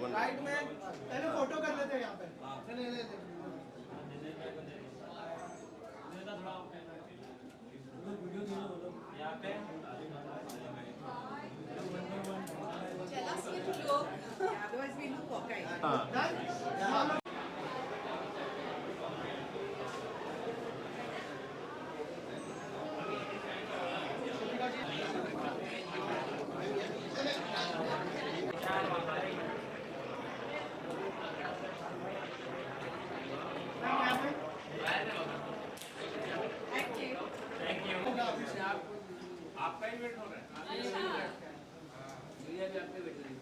Right में पहले photo कर लेते हैं यहाँ पे। ले ले Tell us you to look. Otherwise we look cockeyed. हाँ आपका ही वेट हो रहा है। भैया भी आपके वेट रही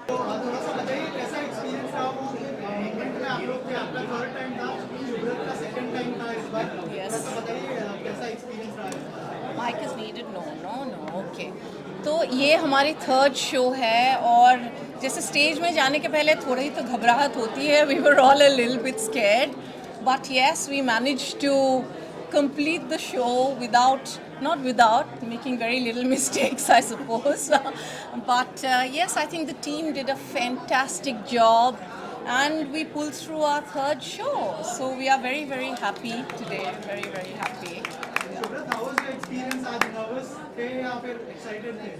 तो थोड़ा सा बताइए कैसा एक्सपीरियंस रहा वो इवेंट में आप लोग थे, आपका थर्ड टाइम था, शुभ्रत का सेकंड टाइम था इस बार। Yes. थोड़ा सा बताइए कैसा एक्सपीरियंस रहा इस बार। Mic is needed no okay. तो ये हमारी थर्ड शो है और जैसे स्टेज में जाने के पहले थोड़ी तो घबराहट होती है, we were all a little bit scared, but yes we managed to complete the show not without making very little mistakes, I suppose. But yes, I think the team did a fantastic job and we pulled through our third show. So we are very, very happy today, very, very happy. शुभ्रत, how was your experience? आज nervous थे या फिर excited थे?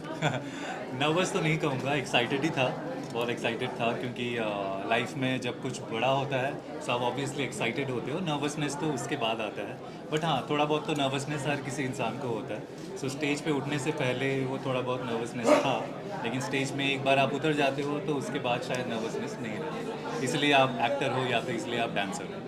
Nervous तो नहीं कहूँगा, excited ही था, बहुत एक्साइटेड था क्योंकि लाइफ में जब कुछ बड़ा होता है सब ऑब्वियसली एक्साइटेड होते हो, नर्वसनेस तो उसके बाद आता है, बट हाँ थोड़ा बहुत तो नर्वसनेस हर किसी इंसान को होता है। सो स्टेज पे उठने से पहले वो थोड़ा बहुत नर्वसनेस था, लेकिन स्टेज में एक बार आप उतर जाते हो तो उसके बाद शायद नर्वसनेस नहीं रहती, इसलिए आप एक्टर हो या फिर इसलिए आप डांसर हो।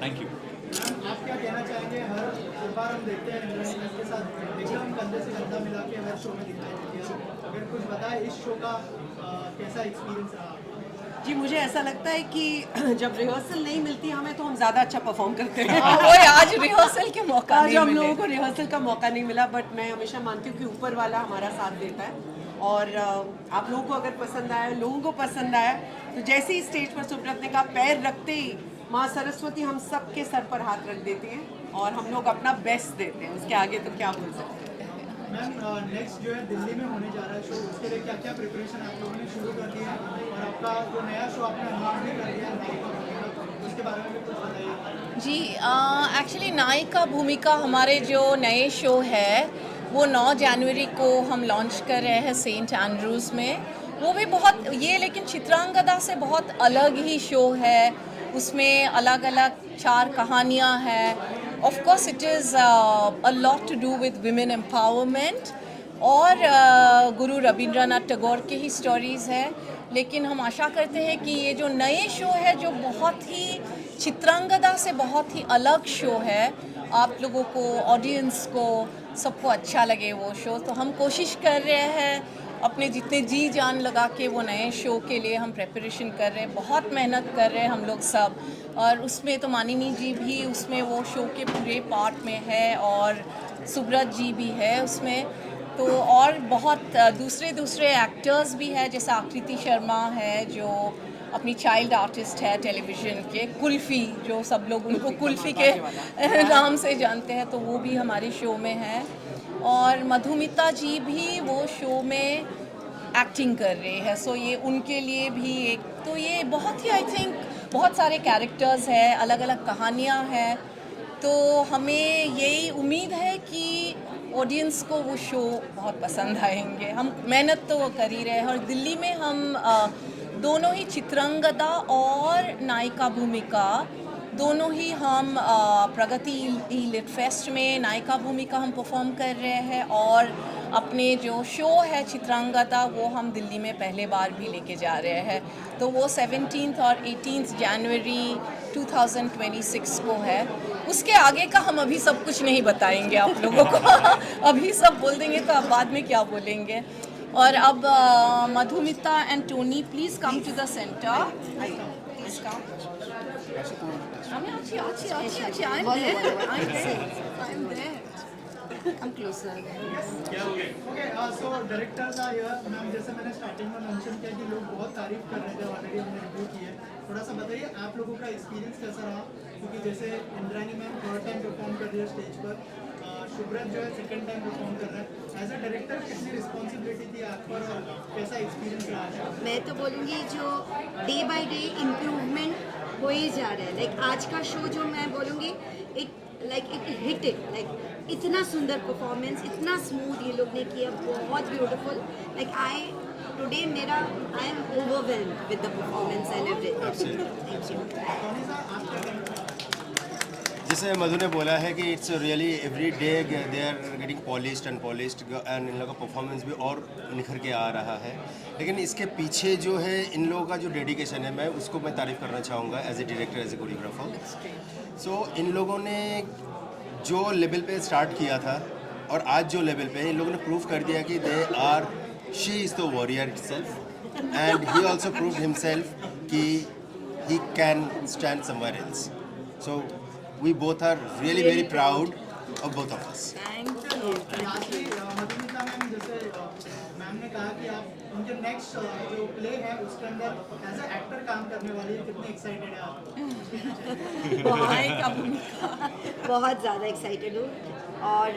Thank you. आप क्या कहना चाहेंगे? हर बार हम देखते हैं इंडस्ट्री के साथ एकदम कंधे से कंधा मिला के हर शो में दिखाई देती है, अगर कुछ बताए इस शो का कैसा एक्सपीरियंस रहा? जी मुझे ऐसा लगता है कि जब रिहर्सल नहीं मिलती हमें तो हम ज़्यादा अच्छा परफॉर्म करते हैं। वही आज रिहर्सल के मौका आज नहीं हम मिले। लोगों को रिहर्सल का मौका नहीं मिला, बट मैं हमेशा मानती हूँ कि ऊपर वाला हमारा साथ देता है और आप लोगों को अगर पसंद आया, लोगों को पसंद आया, तो जैसे ही स्टेज पर सुब्रत ने कहा पैर रखते ही माँ सरस्वती हम सब के सर पर हाथ रख देती हैं और हम लोग अपना बेस्ट देते हैं, उसके आगे तो क्या बोल सकते हैं। मैम नेक्स्ट जो है दिल्ली में होने जा रहा है शो, उसके लिए क्या क्या प्रिपरेशन आप लोगों ने शुरू कर दी है और आपका जो नया शो आपने अनाउंस भी कर दिया है उसके बारे में भी कुछ बताइए। जी एक्चुअली नायिका भूमिका हमारे जो नए शो है वो 9 जनवरी को हम लॉन्च कर रहे हैं सेंट एंड्रूज़ में। वो भी बहुत ये लेकिन चित्रांगदा से बहुत अलग ही शो है, उसमें अलग अलग 4 कहानियाँ हैं। Of course it is a lot to do with women empowerment और गुरु रविंद्रनाथ टैगोर के ही स्टोरीज़ है, लेकिन हम आशा करते हैं कि ये जो नए शो है जो बहुत ही चित्रांगदा से बहुत ही अलग शो है, आप लोगों को, ऑडियंस को, सबको अच्छा लगे वो शो। तो हम कोशिश कर रहे हैं अपने जितने जी जान लगा के वो नए शो के लिए हम प्रेपरेशन कर रहे हैं, बहुत मेहनत कर रहे हैं हम लोग सब। और उसमें तो मानिनी जी भी उसमें वो शो के पूरे पार्ट में है और सुब्रत जी भी है उसमें, तो और बहुत दूसरे एक्टर्स भी हैं, जैसे आकृति शर्मा है जो अपनी चाइल्ड आर्टिस्ट है टेलीविज़न के, कुल्फ़ी जो सब लोग उनको कुल्फ़ी के नाम से जानते हैं, तो वो भी हमारे शो में है। और मधुमिता जी भी वो शो में एक्टिंग कर रहे हैं, सो ये उनके लिए भी एक, तो ये बहुत ही आई थिंक बहुत सारे कैरेक्टर्स हैं, अलग अलग कहानियाँ हैं, तो हमें यही उम्मीद है कि ऑडियंस को वो शो बहुत पसंद आएंगे। हम मेहनत तो कर ही रहे हैं और दिल्ली में हम दोनों ही चित्रांगदा और नायिका भूमिका दोनों ही हम प्रगति ई लिट फेस्ट में नायिका भूमिका हम परफॉर्म कर रहे हैं और अपने जो शो है चित्रांगदा वो हम दिल्ली में पहले बार भी लेके जा रहे हैं। तो वो 17 और 18 जनवरी 2026 को है। उसके आगे का हम अभी सब कुछ नहीं बताएंगे आप लोगों को अभी सब बोल देंगे तो अब बाद में क्या बोलेंगे। और अब Madhumita and Tony please come to the centre, please come. I'm there. I'm closer. Okay so directors are here. Ma'am जैसे मैंने स्टार्टिंग में मेंशन किया कि लोग बहुत तारीफ कर रहे थे, ऑलरेडी हमने रिव्यू की है, थोड़ा सा बताइए आप लोगों का एक्सपीरियंस कैसा रहा, क्योंकि जैसे Indrani ma'am third time perform कर रही है स्टेज पर, शुभ्रत जो है सेकंड टाइम परफॉर्म कर रहा है, एज अ डायरेक्टर कितनी रिस्पॉन्सिबिलिटी थी आप पर और कैसा एक्सपीरियंस रहा है? मैं तो बोलूँगी जो डे बाय डे इम्प्रूवमेंट हो ही जा रहा है। लाइक आज का शो जो मैं बोलूँगी इट हिट लाइक इतना सुंदर परफॉर्मेंस, इतना स्मूथ ये लोग ने किया, बहुत beautiful. Like today I am overwhelmed with the performance and everything. Thank you. जैसे मधु ने बोला है कि it's really every day they are getting polished and and इन लोगों का परफॉर्मेंस भी और निखर के आ रहा है। लेकिन इसके पीछे जो है इन लोगों का जो डेडिकेशन है, मैं उसको तारीफ़ करना चाहूँगा as a director, as a choreographer. So इन लोगों ने जो लेवल पे स्टार्ट किया था और आज जो लेवल पे है, इन लोगों ने प्रूव कर दिया कि she is the warrior itself and he also proved himself कि he can stand somewhere else. So we both are really very proud of both of us. Lastly Madhumita ma'am, जैसे मैम ने कहा कि आप उनके नेक्स्ट जो प्ले है उसके अंदर एज ए एक्टर काम करने वाली है, कितने एक्साइटेड है आप? बहुत ज़्यादा एक्साइटेड हूँ और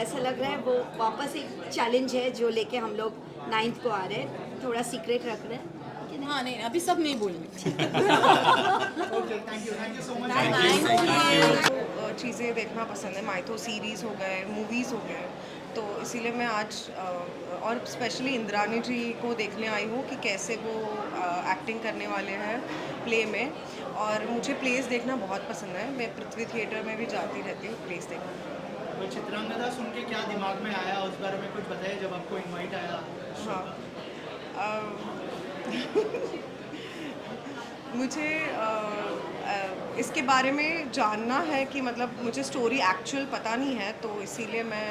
ऐसा लग रहा है वो वापस एक चैलेंज है जो लेके हम लोग 9th को आ रहे हैं। थोड़ा सीक्रेट रख रहे हैं। हाँ नहीं, अभी सब नहीं बोलेंगे। Okay, thank you so much. चीज़ें देखना पसंद है, माइथो सीरीज़ हो गए, मूवीज़ हो गए, तो इसीलिए मैं आज और स्पेशली इंद्रानी जी को देखने आई हूँ कि कैसे वो एक्टिंग करने वाले हैं प्ले में। और मुझे प्लेस देखना बहुत पसंद है, मैं पृथ्वी थिएटर में भी जाती रहती हूँ प्लेस देखने। तो चित्रांगदा सुन के क्या दिमाग में आया, उस बारे में कुछ बताइए जब आपको इनवाइट आया? हाँ मुझे इसके बारे में जानना है कि मतलब मुझे स्टोरी एक्चुअल पता नहीं है, तो इसीलिए मैं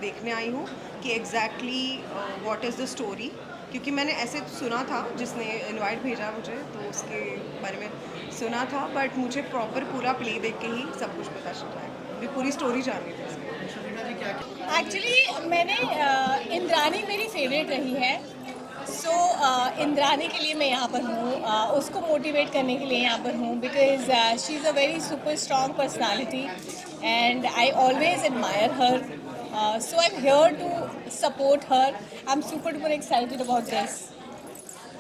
देखने आई हूँ कि exactly what is the story, क्योंकि मैंने ऐसे सुना था, जिसने इनवाइट भेजा मुझे तो उसके बारे में सुना था, बट मुझे प्रॉपर पूरा प्ले देख के ही सब कुछ पता चला है, मुझे पूरी स्टोरी जाननी थी इसकी। एक्चुअली मैंने इंद्रानी मेरी फेवरेट रही है, सो इंद्रानी के लिए मैं यहाँ पर हूँ, उसको मोटिवेट करने के लिए यहाँ पर हूँ, because she is a very super strong personality and I always admire her, so I am here to support her. I am super duper excited about this.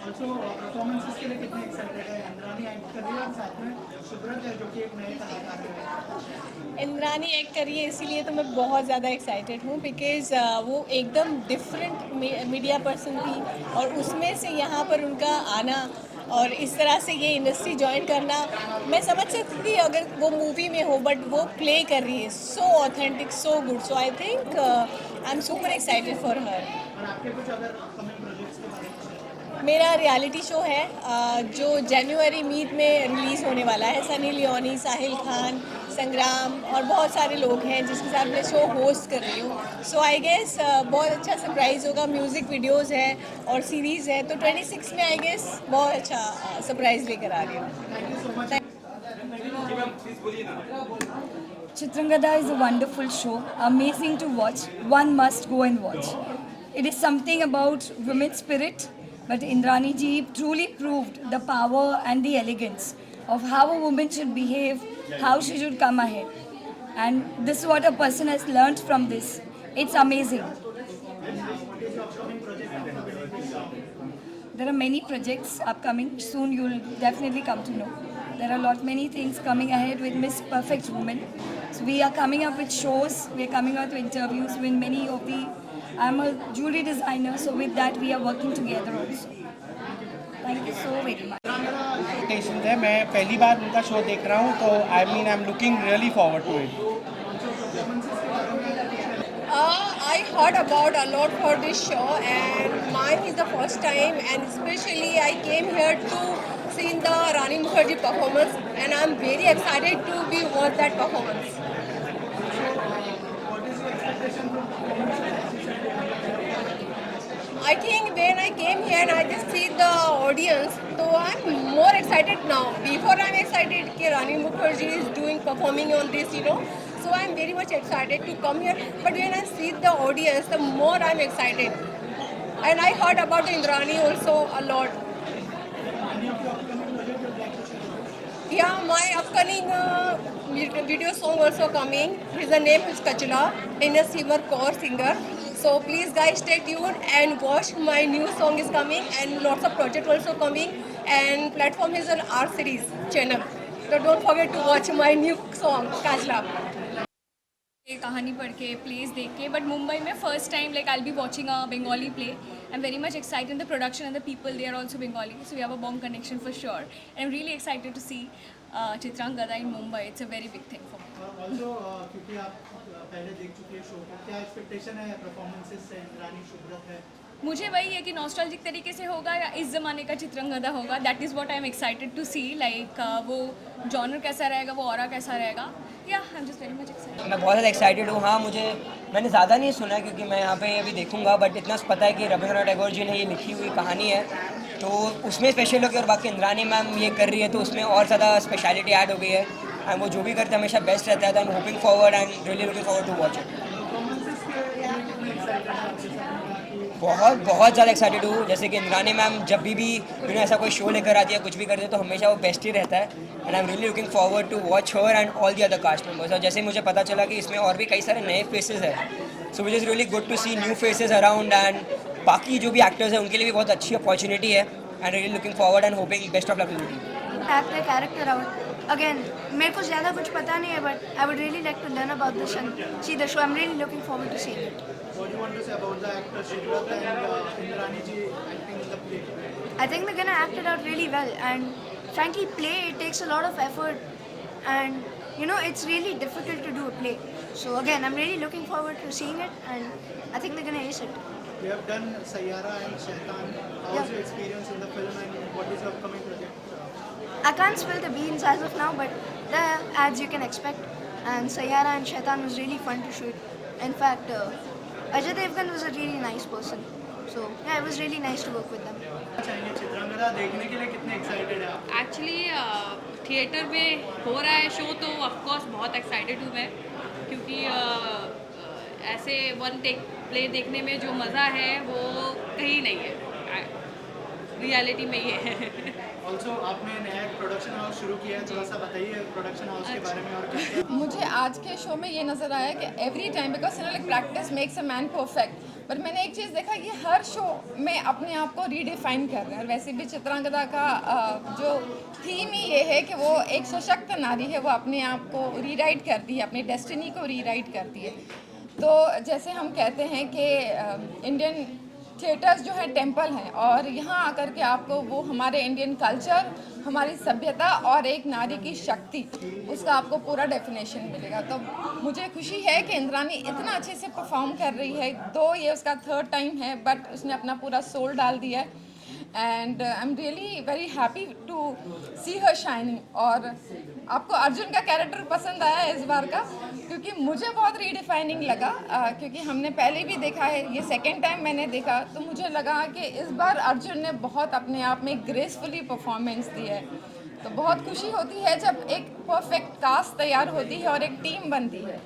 Also performances के लिए कितने एक्साइटेड है? इंद्रानी एक्ट कर रही है और साथ में शुभ्रत है जो कि एक नए कलाकार है। इंद्रानी एक्ट करी है, इसीलिए तो मैं बहुत ज़्यादा एक्साइटेड हूँ, बिकॉज़ वो एकदम डिफरेंट मीडिया पर्सन थी और उसमें से यहाँ पर उनका आना और इस तरह से ये इंडस्ट्री ज्वाइन करना, मैं समझ सकती थी अगर वो मूवी में हो, बट वो प्ले कर रही है सो authentic, so good, so I think I am super excited for her. और आपके कुछ अगर अपकमिंग प्रोजेक्ट्स के बारे में? मेरा रियलिटी शो है जो जनवरी मीट में रिलीज़ होने वाला है। सनी लियोनी, साहिल खान, संग्राम और बहुत सारे लोग हैं जिसके साथ मैं शो होस्ट कर रही हूँ। सो आई गेस बहुत अच्छा सरप्राइज़ होगा। म्यूज़िक वीडियोज़ है और सीरीज़ है, तो 26 में आई गेस बहुत अच्छा सरप्राइज़ लेकर आ रही हूँ। Chitrangada is a wonderful show, amazing to watch. One must go and watch. It is something about women's spirit, but Indrani ji truly proved the power and the elegance of how a woman should behave, how she should come ahead. And this is what a person has learnt from this. It's amazing. There are many projects upcoming. Soon you'll definitely come to know. There are many things coming ahead with Miss Perfect Woman. So we are coming up with shows, we are coming out with interviews with many of the... I'm a jewelry designer, so with that we are working together also. Thank you so very much. Expectations है, मैं पहली बार उनका show देख रहा हूँ, तो I am looking really forward to it. I heard about a lot for this show and mine is the first time, and especially I came here to see the Rani Mukherjee performance and I'm very excited to be watch that performance. I think when I came here and I just see the audience, so I'm more excited now. Before I'm excited कि Rani Mukherjee is performing on this, So I'm very much excited to come here. But when I see the audience, the more I'm excited. And I heard about Indrani also a lot. Yeah, my upcoming video song also coming. His name is Kachla, in a silver core singer. So please guys stay tuned and watch. My new song is coming and lots of project also coming. And platform is an R series channel. So don't forget to watch my new song Kachla. ये कहानी पढ़ के place देख के but Mumbai में first time like I will be watching a Bengali play I am very much excited the production and the people they are also Bengali so we have a Bong connection for sure and I am really excited to see Chitrangada in Mumbai it's a very big thing for me also क्योंकि आप पहले देख चुके हैं show को, क्या expectation है performances से? इंद्रानी, शुभ्रत है, मुझे वही है कि नॉस्टैल्जिक तरीके से होगा या इस ज़माने का चित्रंगदा होगा. That is what I am excited to see. Like वो जॉनर कैसा रहेगा, वो ऑरा कैसा रहेगा. या I am just very much excited. मैं बहुत ज़्यादा एक्साइटेड हूँ. हाँ, मैंने ज़्यादा नहीं सुना क्योंकि मैं यहाँ पे अभी देखूँगा, बट इतना पता है कि रविंद्रनाथ टैगोर जी ने ये लिखी हुई कहानी है, तो उसमें स्पेशल होगी. और बाकी इंद्रानी मैम ये कर रही है तो उसमें और ज़्यादा स्पेशलिटी ऐड हो गई है. एंड वो जो भी करते हैं हमेशा बेस्ट रहता है. तो I am hoping forward and really looking forward to watch it. बहुत ज़्यादा एक्साइटेड हूँ. जैसे कि इंद्रानी मैम जब भी ऐसा कोई शो लेकर आती है, कुछ भी करती है, तो हमेशा वो बेस्ट ही रहता है. And I am really looking forward to watch her and all the other cast members. और जैसे मुझे पता चला कि इसमें और भी कई सारे नए फेसेस हैं, so which is really good to see new faces around. And बाकी जो भी एक्टर्स हैं उनके लिए भी बहुत अच्छी अपॉर्चुनिटी है. And really looking forward and hoping best of luck to the act the character out. Again, मेरे को ज़्यादा कुछ पता नहीं है, but I would really like to learn about this and see the show. I'm really looking forward to seeing it. What do you want to say about the actors Shubhrat and Indrani ji acting in the play? I think they're gonna act it out really well, and frankly, play it takes a lot of effort, and you know it's really difficult to do a play. So again, I'm really looking forward to seeing it, and I think they're gonna ace it. You have done Sayyara and Shaitan. How was your experience in the film, and what is your upcoming project? I can't spill the beans as of now, but they're as you can expect. And Sayyara and Shaitan was really fun to shoot. In fact, Ajay Devgan was a really nice person. So yeah, it was really nice to work with them. चाहेंगे चित्रांगदा देखने के लिए कितने excited है आप? Actually theatre में हो रहा है शो तो ऑफकोर्स बहुत एक्साइटेड हूँ मैं, क्योंकि ऐसे वन टेक प्ले देखने में जो मज़ा है वो कहीं नहीं है, रियलिटी में ये है. ऑल्सो आपने नया प्रोडक्शन हाउस शुरू किया है, थोड़ा सा बताइए प्रोडक्शन हाउस के बारे में और क्या. मुझे आज के शो में ये नज़र आया कि every time because like practice makes a man perfect, but मैंने एक चीज़ देखा कि हर शो में अपने आप को रीडिफाइन कर रहे हैं. और वैसे भी चित्रांगदा का जो थीम ही ये है कि वो एक सशक्त नारी है, वो अपने आप को रीराइट करती है, अपनी डेस्टिनी को रीराइट करती है. तो जैसे हम कहते हैं कि इंडियन थिएटर्स जो है टेम्पल हैं, और यहाँ आकर के आपको वो हमारे इंडियन कल्चर, हमारी सभ्यता और एक नारी की शक्ति, उसका आपको पूरा डेफिनेशन मिलेगा. तो मुझे खुशी है कि इंद्रानी इतना अच्छे से परफॉर्म कर रही है. दो ये उसका थर्ड टाइम है, बट उसने अपना पूरा सोल डाल दिया है. And I am really very happy to see her shining. और आपको अर्जुन का कैरेक्टर पसंद आया इस बार का, क्योंकि मुझे बहुत रीडिफाइनिंग लगा, क्योंकि हमने पहले भी देखा है, ये सेकेंड टाइम मैंने देखा, तो मुझे लगा कि इस बार अर्जुन ने बहुत अपने आप में ग्रेसफुली परफॉर्मेंस दी है. तो बहुत खुशी होती है जब एक परफेक्ट कास्ट तैयार होती है और एक टीम बनती है.